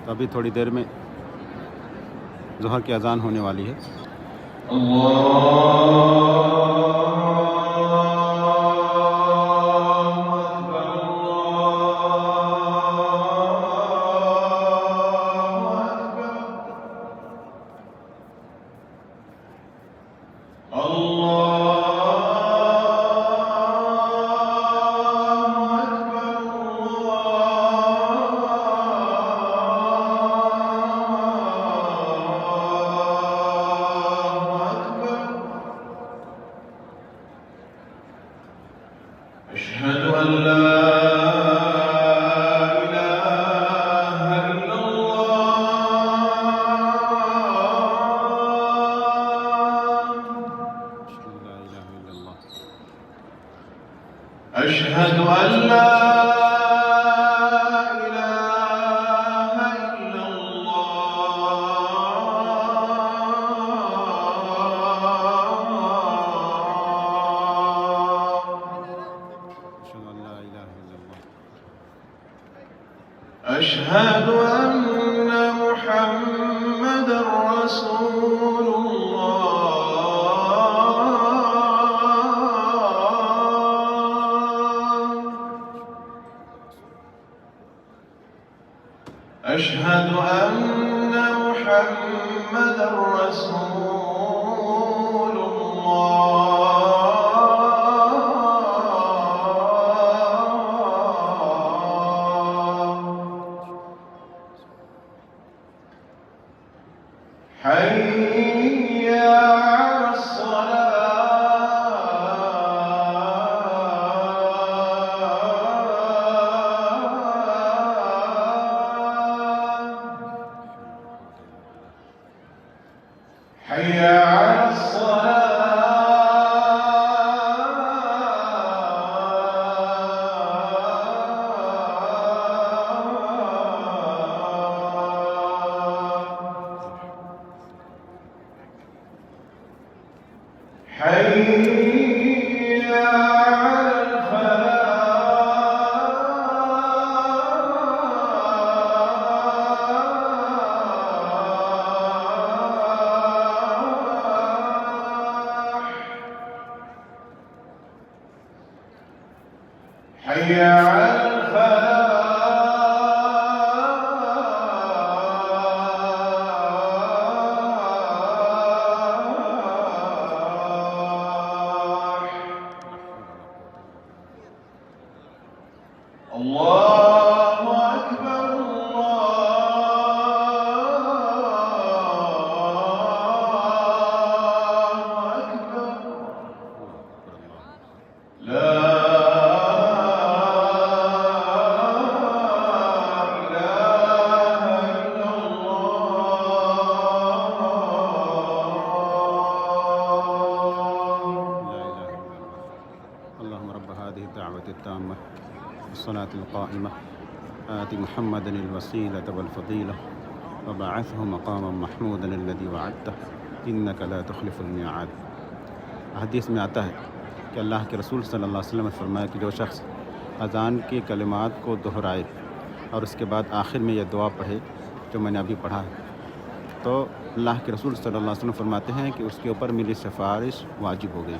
तो अभी थोड़ी देर में ज़ोहर की अज़ान होने वाली है। أشهد أن لا إله إلا الله. أشهد أن لا إله إلا الله. أشهد أن لا إله إلا أشهد أن لا إله إلا الله. أشهد أن محمدًا رسول الله. أشهد أن محمدًا رسول الله. حي على الصلاة. حي على الصلاة. حي على الفلاح. حي على الفلاح. الله أكبر الله أكبر. لا إله إلا الله. لا إله إلا الله. اللهم رب هذه الدعوة التامة والصلاة القائمة آت محمدا الوسيلة والفضيلة وبعثه مقاما محمودا الذي وعدته إنك لا تخلف الميعاد. हदीस में आता है कि अल्लाह के रसूल सल्लल्लाहु अलैहि वसल्लम ने फरमाया कि जो शख्स अज़ान के कलिमात को दोहराए और उसके बाद आखिर में यह दुआ पढ़े जो मैंने अभी पढ़ा है, तो अल्लाह के रसूल सल्लल्लाहु अलैहि वसल्लम फरमाते हैं कि उसके ऊपर मेरी सिफारिश वाजिब हो गई।